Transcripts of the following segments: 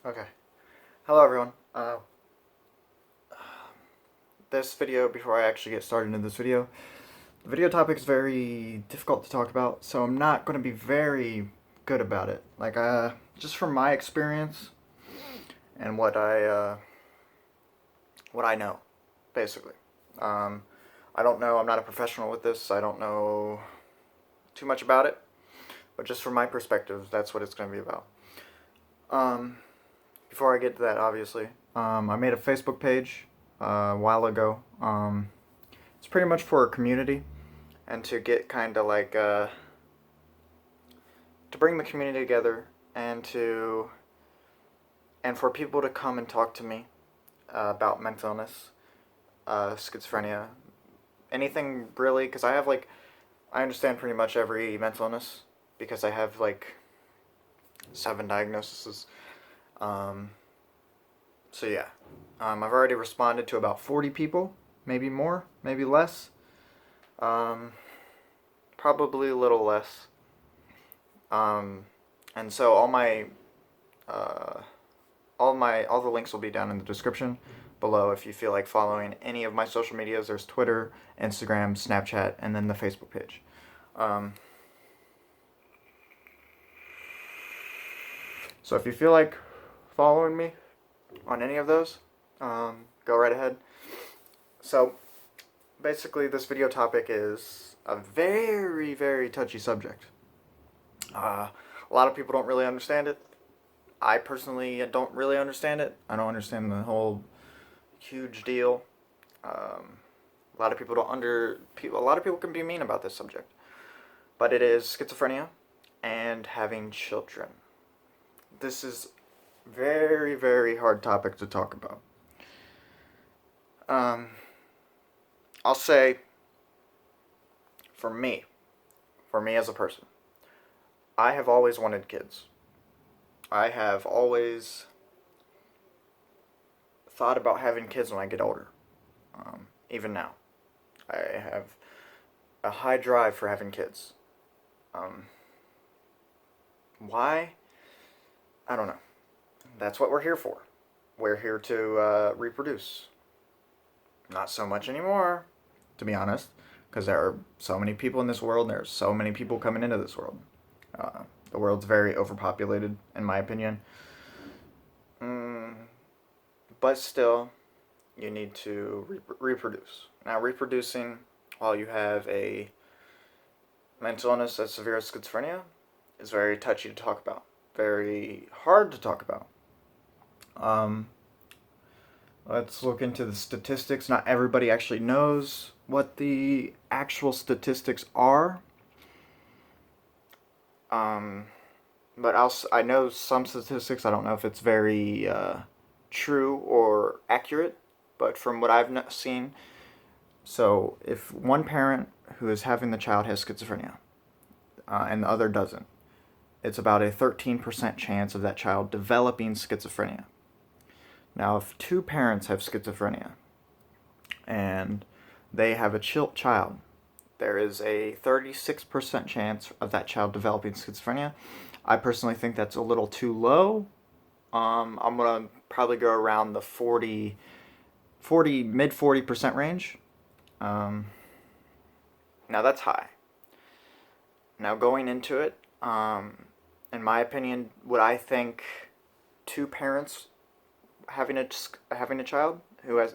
Okay. Hello, everyone. This video, before I actually get started into this video, the video topic is very difficult to talk about, so I'm not going to be very good about it. Just from my experience and what I know, basically. Um, I don't know. I'm not a professional with this. I don't know too much about it, but just from my perspective, that's what it's going to be about. Um, Before I get to that, obviously, I made a Facebook page a while ago. It's pretty much for a community and to get kind of to bring the community together and for people to come and talk to me about mental illness, schizophrenia, anything really, because I understand pretty much every mental illness because I have 7 diagnoses. Um, so yeah, I've already responded to about 40 people, maybe more, maybe less. Um, Probably a little less. Um, and so uh, all the links will be down in the description below if you feel like following any of my social medias. There's Twitter, Instagram, Snapchat, and then the Facebook page. Um, so if you feel like following me on any of those, go right ahead. So basically, this video topic is a very, very touchy subject. A lot of people don't really understand it. I personally don't really understand it. I don't understand the whole huge deal. A lot of people don't a lot of people can be mean about this subject, but it is schizophrenia and having children. This is very, very hard topic to talk about. Um, I'll say, for me, as a person, I have always wanted kids. I have always thought about having kids when I get older. Even now, I have a high drive for having kids. Um, why? I don't know. That's what we're here for. We're here to reproduce. Not so much anymore, to be honest, because there are so many people in this world, and there are so many people coming into this world. The world's very overpopulated, in my opinion. But still, you need to reproduce. Now, reproducing while you have a mental illness as severe as schizophrenia is very touchy to talk about. Very hard to talk about. Let's look into the statistics. Not everybody actually knows what the actual statistics are. But I know some statistics. I don't know if it's very true or accurate, but from what I've seen, so if one parent who is having the child has schizophrenia and the other doesn't, it's about a 13% chance of that child developing schizophrenia. Now, if 2 parents have schizophrenia and they have a child, there is a 36% chance of that child developing schizophrenia. I personally think that's a little too low. I'm going to probably go around the mid 40% range. Now that's high. Now going into it, in my opinion, would I think 2 parents having a child who has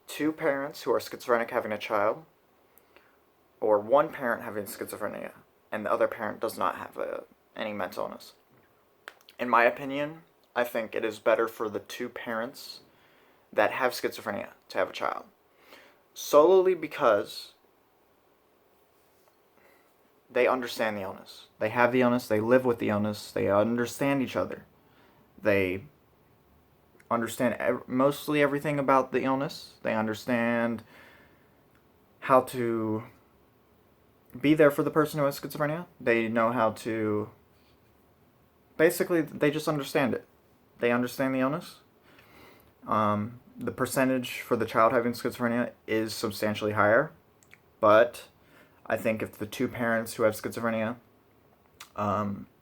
2 parents who are schizophrenic having a child, or 1 parent having schizophrenia and the other parent does not have any mental illness. In my opinion, I think it is better for the 2 parents that have schizophrenia to have a child, solely because they understand the illness. They have the illness, they live with the illness, they understand each other. They understand mostly everything about the illness. They understand how to be there for the person who has schizophrenia. They know how to... Basically, they just understand it. They understand the illness. The percentage for the child having schizophrenia is substantially higher, but I think if the 2 parents who have schizophrenia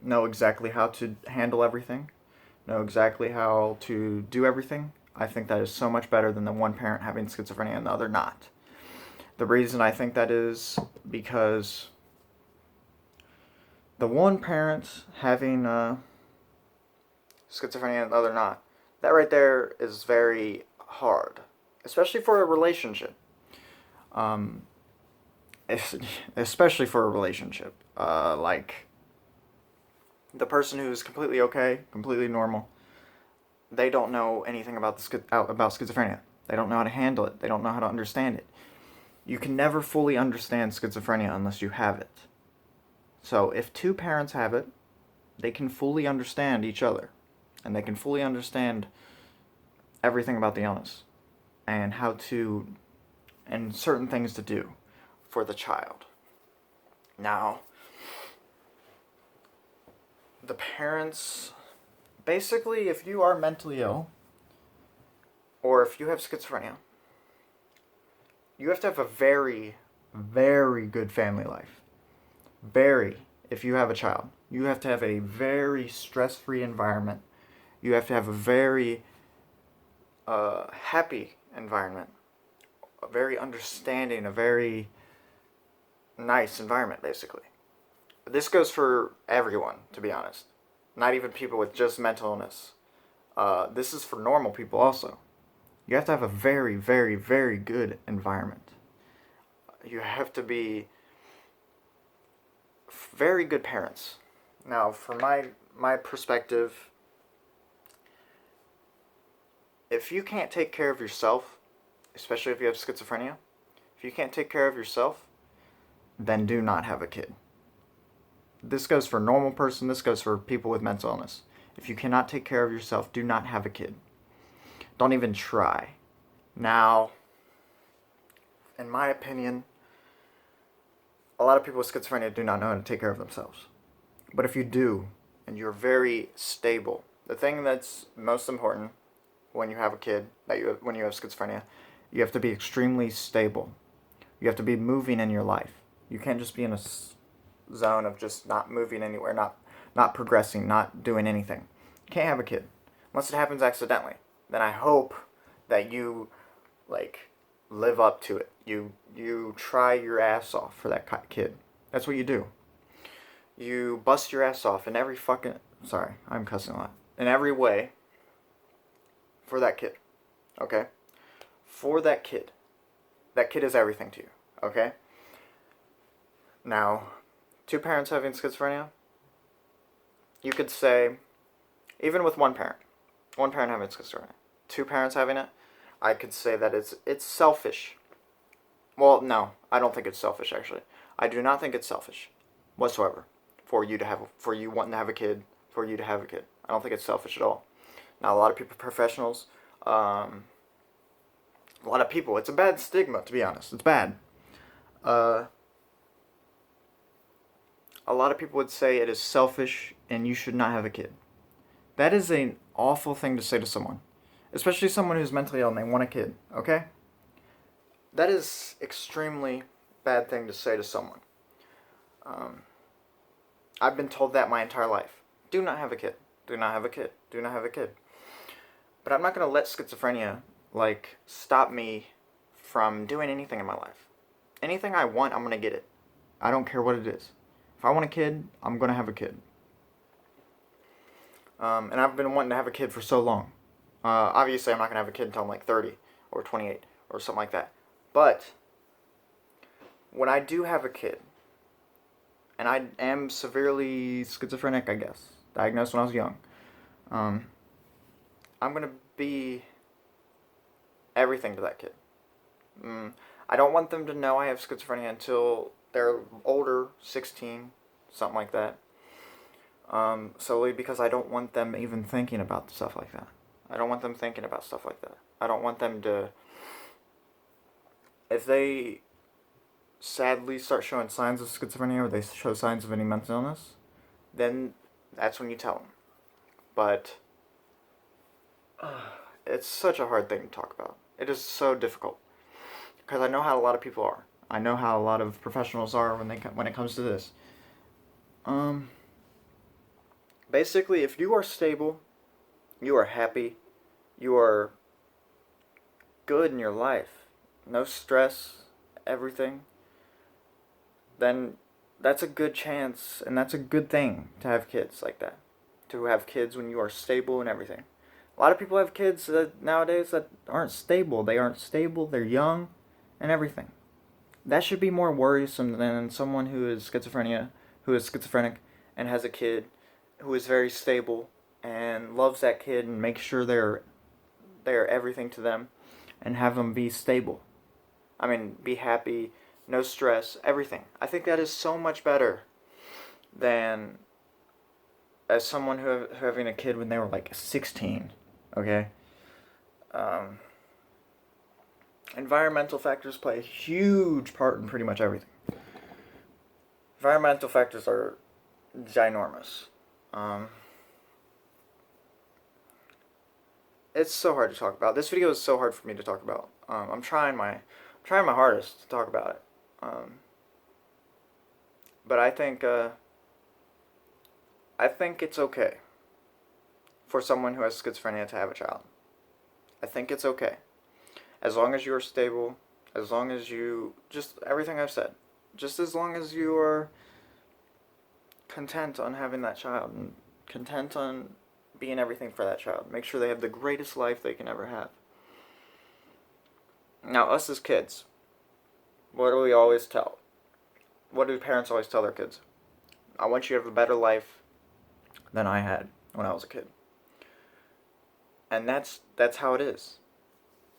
know exactly how to handle everything, know exactly how to do everything, I think that is so much better than the one parent having schizophrenia and the other not. The reason I think that is because the one parent having schizophrenia and the other not, that right there is very hard, especially for a relationship. Um, especially for a relationship. Like the person who's completely okay, completely normal, they don't know anything about about schizophrenia. They don't know how to handle it. They don't know how to understand it. You can never fully understand schizophrenia unless you have it. So if two parents have it, they can fully understand each other, and they can fully understand everything about the illness and how to and certain things to do for the child. Now, the parents, basically, if you are mentally ill or if you have schizophrenia, you have to have a very, very good family life. Very, if you have a child. You have to have a very stress-free environment. You have to have a very happy environment. A very understanding, a very nice environment, basically. This goes for everyone, to be honest. Not even people with just mental illness. This is for normal people also. You have to have a very, very, very good environment. You have to be very good parents. Now, from my perspective, if you can't take care of yourself, especially if you have schizophrenia, if you can't take care of yourself, then do not have a kid. This goes for a normal person, this goes for people with mental illness. If you cannot take care of yourself, do not have a kid. Don't even try. Now, in my opinion, a lot of people with schizophrenia do not know how to take care of themselves. But if you do, and you're very stable, the thing that's most important when you have a kid, when you have schizophrenia, you have to be extremely stable. You have to be moving in your life. You can't just be in a zone of just not moving anywhere, not progressing, not doing anything. You can't have a kid unless it happens accidentally. Then I hope that you live up to it. You try your ass off for that kid. That's what you do. You bust your ass off in every fucking, sorry, I'm cussing a lot, in every way for that kid. Okay? For that kid. That kid is everything to you. Okay? Now, two parents having schizophrenia, you could say, even with one parent having schizophrenia, two parents having it, I could say that it's selfish. Well, no, I don't think it's selfish, actually. I do not think it's selfish whatsoever for you wanting to have a kid, for you to have a kid. I don't think it's selfish at all. Now, a lot of people, professionals, a lot of people, it's a bad stigma, to be honest. It's bad. A lot of people would say it is selfish and you should not have a kid. That is an awful thing to say to someone. Especially someone who's mentally ill and they want a kid, okay? That is extremely bad thing to say to someone. I've been told that my entire life. Do not have a kid. Do not have a kid. Do not have a kid. But I'm not going to let schizophrenia, stop me from doing anything in my life. Anything I want, I'm going to get it. I don't care what it is. If I want a kid, I'm going to have a kid. And I've been wanting to have a kid for so long. Obviously, I'm not going to have a kid until I'm 30 or 28 or something like that. But when I do have a kid, and I am severely schizophrenic, I guess, diagnosed when I was young, I'm going to be everything to that kid. I don't want them to know I have schizophrenia until they're older, 16, something like that. Solely because I don't want them even thinking about stuff like that. I don't want them thinking about stuff like that. I don't want them to, if they sadly start showing signs of schizophrenia or they show signs of any mental illness, then that's when you tell them. But it's such a hard thing to talk about. It is so difficult because I know how a lot of people are. I know how a lot of professionals are when it comes to this. Basically, if you are stable you are happy, you are good in your life, no stress, everything, then that's a good chance and that's a good thing to have kids like that. To have kids when you are stable and everything. A lot of people have kids nowadays that aren't stable. They aren't stable, they're young, and everything. That should be more worrisome than someone who is schizophrenic, and has a kid who is very stable and loves that kid and makes sure they're everything to them, and have them be stable. I mean, be happy, no stress, everything. I think that is so much better than as someone who having a kid when they were like 16. Okay. Environmental factors play a huge part in pretty much everything. Environmental factors are ginormous. It's so hard to talk about. This video is so hard for me to talk about. I'm trying my hardest to talk about it. But I think it's okay for someone who has schizophrenia to have a child. I think it's okay. As long as you are stable, as long as you, just everything I've said, just as long as you are content on having that child and content on being everything for that child. Make sure they have the greatest life they can ever have. Now, us as kids, what do we always tell? What do parents always tell their kids? I want you to have a better life than I had when I was a kid. And that's how it is.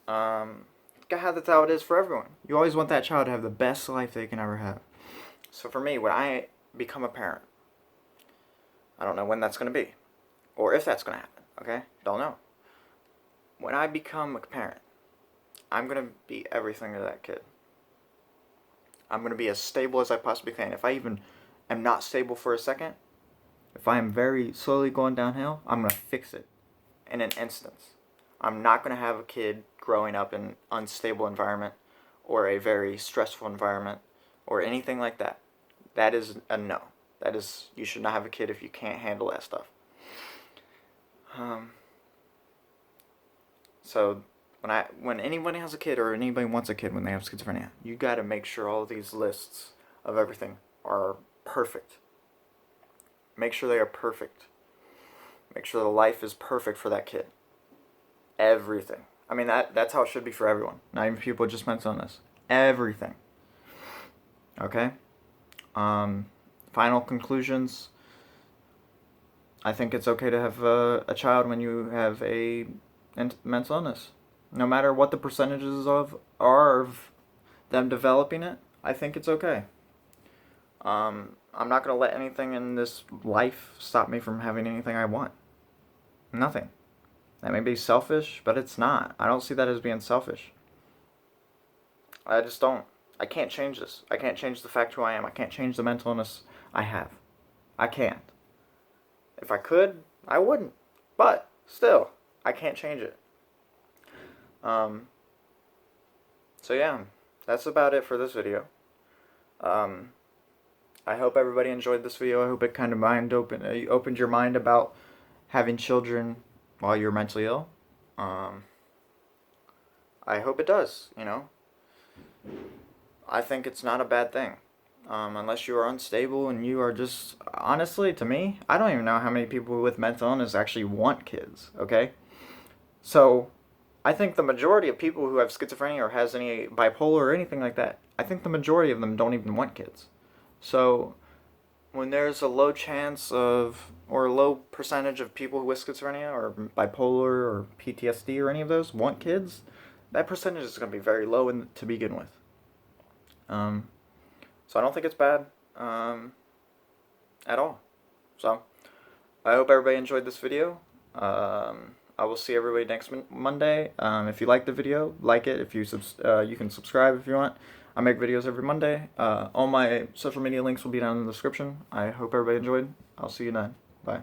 That's how it is for everyone. You always want that child to have the best life they can ever have. So for me, when I become a parent, I don't know when that's going to be, or if that's going to happen, okay? Don't know. When I become a parent, I'm going to be everything to that kid. I'm going to be as stable as I possibly can. If I even am not stable for a second, if I am very slowly going downhill, I'm going to fix it in an instance. I'm not going to have a kid growing up in an unstable environment or a very stressful environment or anything like that. That is a no. That is, you should not have a kid if you can't handle that stuff. So when anybody has a kid or anybody wants a kid when they have schizophrenia, you got to make sure all these lists of everything are perfect. Make sure they are perfect. Make sure the life is perfect for that kid. Everything. I mean, that's how it should be for everyone. Not even people with just mental illness. Everything. Okay? Final conclusions. I think it's okay to have a child when you have a mental illness. No matter what the percentages are of them developing it, I think it's okay. I'm not going to let anything in this life stop me from having anything I want. Nothing. That may be selfish, but it's not. I don't see that as being selfish. I just don't. I can't change this. I can't change the fact who I am. I can't change the mental illness I have. I can't. If I could, I wouldn't. But still, I can't change it. So yeah, that's about it for this video. I hope everybody enjoyed this video. I hope it kind of opened your mind about having children while you're mentally ill. I hope it does, you know. I think it's not a bad thing. Unless you are unstable and you are just, honestly, to me, I don't even know how many people with mental illness actually want kids, okay? So, I think the majority of people who have schizophrenia or has any bipolar or anything like that, I think the majority of them don't even want kids. So, when there's a low chance of, or a low percentage of people with schizophrenia or bipolar or PTSD or any of those want kids, that percentage is going to be very low to begin with. So I don't think it's bad at all. So I hope everybody enjoyed this video. I will see everybody next Monday. If you like the video, like it. If you you can subscribe if you want. I make videos every Monday. All my social media links will be down in the description. I hope everybody enjoyed. I'll see you then. Bye.